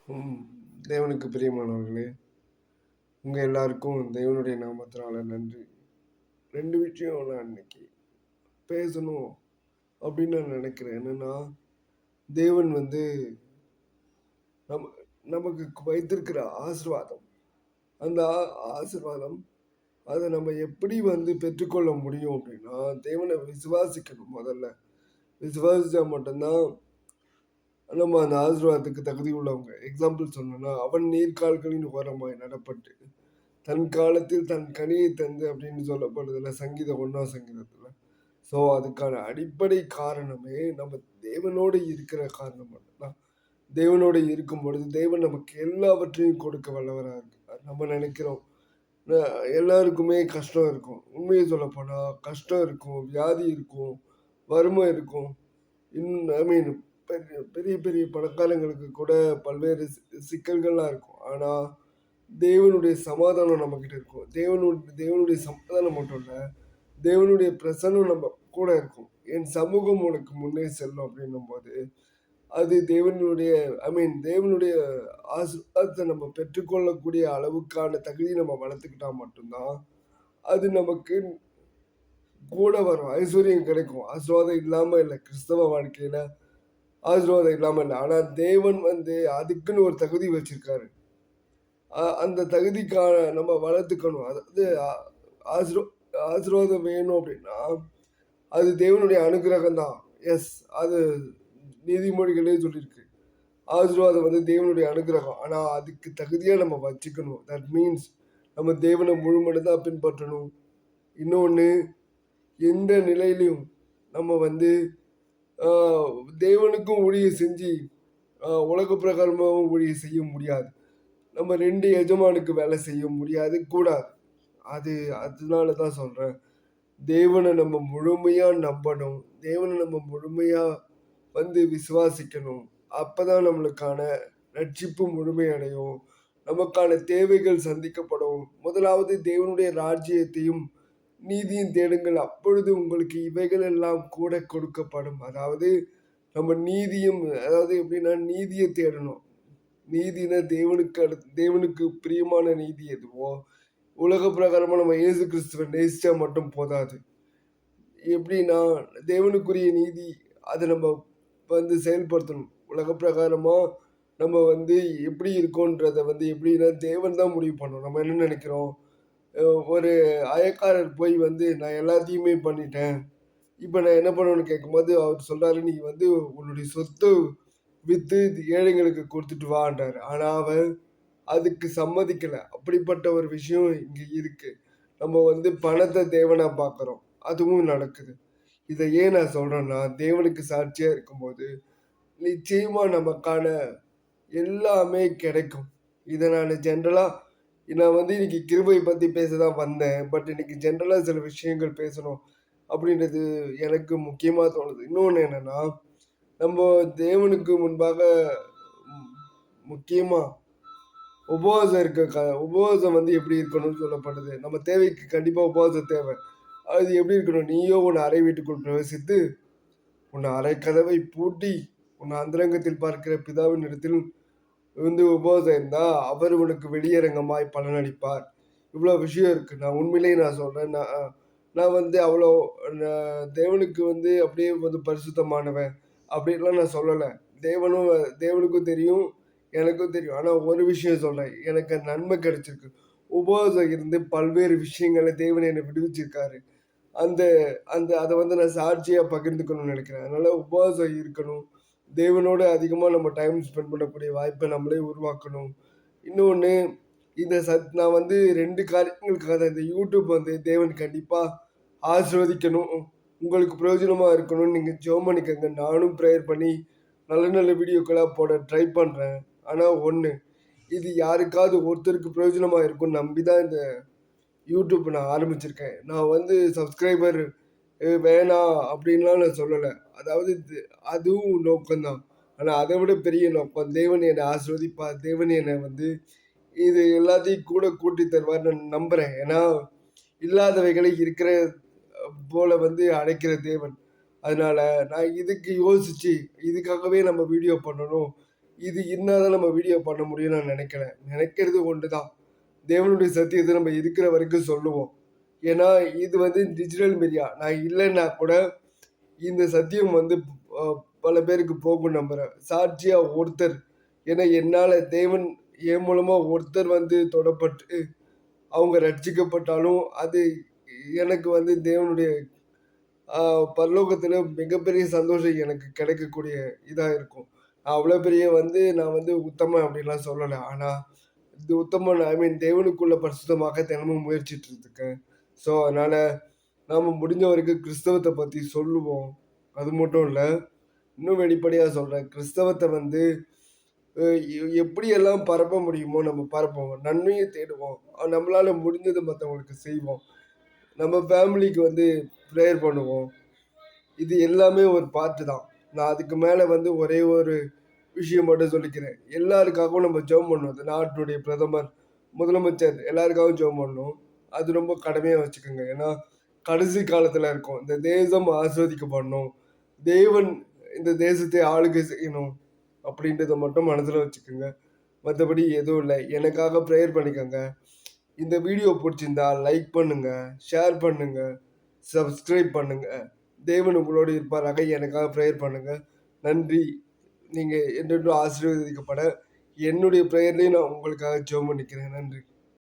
ம். தேவனுக்கு பிரியமானவர்களே, உங்க எல்லாருக்கும் தேவனுடைய நாமத்தினால நன்றி. 2 விஷயம் நான் இன்னைக்கு பேசணும் அப்படின்னு நான் நினைக்கிறேன். என்னன்னா, தேவன் வந்து நம்ம நமக்கு வைத்திருக்கிற ஆசீர்வாதம். அந்த ஆசீர்வாதம் அத நம்ம எப்படி வந்து பெற்றுக்கொள்ள முடியும் அப்படின்னா, தேவன விசுவாசிக்கணும் முதல்ல. விசுவாசிச்சா மட்டும் தான் நம்ம அந்த ஆசீர்வாதத்துக்கு தகுதி உள்ளவங்க. எக்ஸாம்பிள் சொல்லணும்னா, "அவன் நீர்க்கால்களின் ஓரமாய் நடப்பட்டு" தன் காலத்தில் தன் கனியை தந்து அப்படின்னு சொல்லப்படுதுல்ல சங்கீதம் 1ஆம் சங்கீதத்துல. ஸோ அதுக்கான அடிப்படை காரணமே நம்ம தேவனோடு இருக்கிற காரணம் மட்டும்தான். தேவனோடு இருக்கும் பொழுது தேவன் நமக்கு எல்லாவற்றையும் கொடுக்க வல்லவரா இருக்கிறார். நம்ம நினைக்கிறோம் எல்லாருக்குமே கஷ்டம் இருக்கும். உண்மையை சொல்லப்போனா கஷ்டம் இருக்கும், வியாதி இருக்கும், வறுமை இருக்கும். ஐ மீன் பெரிய பெரிய பெரிய பணக்காரங்களுக்கு கூட பல்வேறு சிக்கல்கள்லாம் இருக்கும். ஆனா தேவனுடைய சமாதானம் நம்மகிட்ட இருக்கும். தேவனுடைய சமாதானம் மட்டும் இல்ல, தேவனுடைய பிரசன்னம் நம்ம கூட இருக்கும். "என் சமூகம் உனக்கு முன்னே செல்லும்" அப்படின்னும்போது, அது தேவனுடைய தேவனுடைய ஆசீர்வாதத்த நம்ம பெற்றுக்கொள்ளக்கூடிய அளவுக்கான தகுதிய நம்ம வளர்த்துக்கிட்டா மட்டும் தான், அது நமக்கு கூட வரும். ஐஸ்வர்யம் கிடைக்கும். ஆசீர்வாதம் இல்லாம இல்ல. கிறிஸ்தவ வாழ்க்கையில ஆசீர்வாதம் இல்லாம இல்ல. ஆனா தேவன் வந்து அதுக்குன்னு ஒரு தகுதி வச்சிருக்காரு. அந்த தகுதிக்கான நம்ம வளர்த்துக்கணும். அதாவது ஆசீர்வ ஆசீர்வாதம் வேணும் அப்படின்னா, அது தேவனுடைய அனுக்கிரகம் தான். எஸ். அது நீதிமொழிகளே சொல்லியிருக்கு. ஆசீர்வாதம் வந்து தேவனுடைய அனுக்கிரகம். ஆனா, அதுக்கு தகுதியா நம்ம வச்சுக்கணும். தட் மீன்ஸ் நம்ம தேவன முழுமனதா பின்பற்றணும். இன்னொன்னு, எந்த நிலையிலயும் நம்ம வந்து ஆ தேவனுக்கும் ஊழியம் செஞ்சு, உலக பிரகாரமாவும் ஊழியம் செய்ய முடியாது. நம்ம 2 எஜமானுக்கு வேலை செய்ய முடியாது, கூடாது. அது அதனால தான் சொல்றேன். தேவன நம்ம முழுமையா நம்பணும். தேவன நம்ம முழுமையா வந்து விசுவாசிக்கணும். அப்பதான் நம்மளுக்கான ரட்சிப்பு முழுமையடையும். நமக்கான தேவைகள் சந்திக்கப்படும். முதலாவது தேவனுடைய ராஜ்யத்தையும், நீதியும் தேடுங்கள். அப்பொழுது உங்களுக்கு இவைகள் எல்லாம் கூட கொடுக்கப்படும். அதாவது நம்ம நீதியும் அதாவது எப்படின்னா நீதிய தேடணும். நீதினா தேவனுக்கு பிரியமான நீதி எதுவோ, உலக பிரகாரமா நம்ம இயேசு கிறிஸ்துவ நேசிச்சா மட்டும் போதாது. எப்படின்னா, தேவனுக்குரிய நீதி அத நம்ம வந்து செயல்படுத்தணும். உலக பிரகாரமா நம்ம வந்து எப்படி இருக்கோன்றத வந்து எப்படின்னா, தேவன் தான் முடிவு பண்ணணும். நம்ம என்ன நெனைக்கிறோம், அ ஒரு அயக்காரர் போய் வந்து நான் எல்லாத்தையுமே பண்ணிட்டேன். இப்ப நான் என்ன பண்ணணும்னு கேட்கும்போது, அவர் சொல்றாரு, "நீ வந்து உன்னுடைய சொத்த வித்து ஏழைங்களுக்கு குடுத்துட்டு வான்றாரு." ஆனா அவன் அதுக்கு சம்மதிக்கல. அப்படிப்பட்ட ஒரு விஷயம் இங்க இருக்கு. நம்ம வந்து பணத்த தேவனா பார்க்குறோம். அதுவும் நடக்குது. இத ஏன் நான் சொல்றேன்னா, தேவனுக்கு சாட்சியா இருக்கும்போது, நிச்சயமா நமக்கான எல்லாமே கிடைக்கும். இத நானு ஜென்ரலா நான் வந்து இன்னைக்கு கிருபை பத்தி பேச தான் வந்தேன். பட் இன்னைக்கு ஜென்ரலா சில விஷயங்கள் பேசணும் அப்படின்றது எனக்கு முக்கியமா தோணுது. இன்னொன்னு என்னன்னா, நம்ப தேவனுக்கு முன்பாக ம் முக்கியமா உபவாசம் இருக்க உபவாசம் வந்து எப்படி இருக்கணும்னு சொல்லப்படுது. நம்ம தேவைக்கு கண்டிப்பா உபவாசம் தேவை. அது எப்படி இருக்கணும்? நீயோ உன் அறை வீட்டுக்குள் பிரவேசித்து, உன் அறை கதவை பூட்டி, உன் அந்தரங்கத்தில் பார்க்கிற பிதாவின் இடத்தில் வந்து உபவாசம் இருந்தா, அவர் உனக்கு வெளியரங்கமாய் பலனளிப்பார். இவ்வளோ விஷயம் இருக்கு. நான் உண்மையிலேயே நான் சொல்றேன். நான் வந்து அவ்வளோ தேவனுக்கு வந்து அப்படியே வந்து பரிசுத்தமானவன் அப்படின்லாம் நான் சொல்லல. தேவனும் தேவனுக்கும் தெரியும், எனக்கும் தெரியும். ஆனா ஒரு விஷயம் சொல்றேன். எனக்கு நன்மை கிடைச்சிருக்கு. உபவாசம் இருந்து பல்வேறு விஷயங்கள தேவன் என்ன விடுவிச்சிருக்காரு. அந்த அந்த அத வந்து நான் சாட்சியா பகிர்ந்துக்கணும்னு நெனைக்கிறேன். அதனால உபவாசம் இருக்கணும். தேவனோட அதிகமா நம்ம டைம் ஸ்பெண்ட் பண்ணக்கூடிய வாய்ப்ப நம்மளே உருவாக்கணும். இன்னொன்னு, நான் வந்து 2 காரியங்களுக்காக தான் இந்த யூடியூப் வந்து தேவன் கண்டிப்பா ஆசீர்வதிக்கணும். உங்களுக்கு பிரயோஜனமா இருக்கணும்னு நீங்க ஜெபம் பண்ணிக்கங்க. நானும் பிரேயர் பண்ணி நல்ல நல்ல வீடியோக்களா போட ட்ரை பண்றேன். ஆனா ஒண்ணு, இது யாருக்காவது ஒருத்தருக்கு பிரயோஜனமா இருக்கும்னு நம்பி தான் இந்த யூடியூப் நான் ஆரம்பிச்சிருக்கேன். நான் வந்து சப்ஸ்கிரைபர் வேணாம் அப்படின்லாம் நான் சொல்லல. அதாவது அதுவும் நோக்கம் தான். ஆனா அத விட பெரிய நோக்கம், தேவன் என்னை ஆசீர்வதிப்பார். தேவன் என்னை வந்து இது எல்லாத்தையும் கூட கூட்டி தருவார்ன்னு நான் நம்புறேன். ஏன்னா, இல்லாதவைகளை இருக்கிற போல வந்து அழைக்கிற தேவன். அதனால நான் இதுக்கு யோசிச்சு, இதுக்காகவே நம்ம வீடியோ பண்ணணும். இது இருந்தால் தான் நம்ம வீடியோ பண்ண முடியும்னு நான் நினைக்கல. நினைக்கிறது ஒன்று தான். தேவனுடைய சத்தியத்தை நம்ம இருக்கிற வரைக்கும் சொல்லுவோம். ஏன்னா இது வந்து டிஜிட்டல் மீடியா. நான் இல்லைன்னா கூட இந்த சத்தியம் வந்து அ பல பேருக்கு போகும் நம்புறேன். சாட்சியா ஒருத்தர் ஏன்னா என்னால தேவன் என் மூலமா ஒருத்தர் வந்து தொடப்பட்டு அவங்க ரட்சிக்கப்பட்டாலும், அது எனக்கு வந்து தேவனுடைய பரலோகத்தில மிகப்பெரிய சந்தோஷம் எனக்கு கிடைக்கக்கூடிய இதா இருக்கும். அவ்வளோ பெரிய வந்து நான் வந்து உத்தமன் அப்படின்லாம் சொல்லல. ஆனா, இந்த உத்தமன் ஐ மீன் தேவனுக்குள்ள பரிசுத்தமாக தினமும் முயற்சிட்டு இருக்கேன். ஸோ, அதனால நாம முடிஞ்ச வரைக்கும் கிறிஸ்தவத்த பத்தி சொல்லுவோம். அது மட்டும் இல்ல, இன்னும் வெளிப்படையா சொல்றேன். கிறிஸ்தவத்த வந்து அ எப்படியெல்லாம் பரப்ப முடியுமோ நம்ம பரப்புவோம். நன்மைய தேடுவோம். நம்மளால முடிஞ்சத மத்தவங்களுக்கு செய்வோம். நம்ம ஃபேமிலிக்கு வந்து ப்ரேயர் பண்ணுவோம். இது எல்லாமே ஒரு பார்ட் தான். நான் அதுக்கு மேல வந்து ஒரே ஒரு விஷயம் மட்டும் சொல்லிக்கிறேன். எல்லாருக்காகவும் நம்ம ஜெபம் பண்ணணும். இந்த நாட்டினுடைய பிரதமர், முதலமைச்சர் எல்லாருக்காகவும் ஜெபம் பண்ணணும். அது ரொம்ப கடமையா வச்சுக்கோங்க. ஏன்னா, கடைசி காலத்துல இருக்கோம். இந்த தேசம் ஆசீர்வதிக்கப்படணும். தேவன் இந்த தேசத்தை ஆளுகை செய்யணும். அப்படின்றத மட்டும் மனசுல வச்சுக்கோங்க. மத்தபடி எதுவும் இல்ல. எனக்காக ப்ரேயர் பண்ணிக்கோங்க. இந்த வீடியோ புடிச்சிருந்தா லைக் பண்ணுங்க, ஷேர் பண்ணுங்க, சப்ஸ்கிரைப் பண்ணுங்க. தேவன் உங்களோடு இருப்பாராக. எனக்காக ப்ரேயர் பண்ணுங்க. நன்றி. நீங்க என்றென்றும் ஆசீர்வதிக்கப்பட என்னுடைய ப்ரேயர்லயும் நான் உங்களுக்காக ஜெபம் பண்ணிக்கிறேன். நன்றி.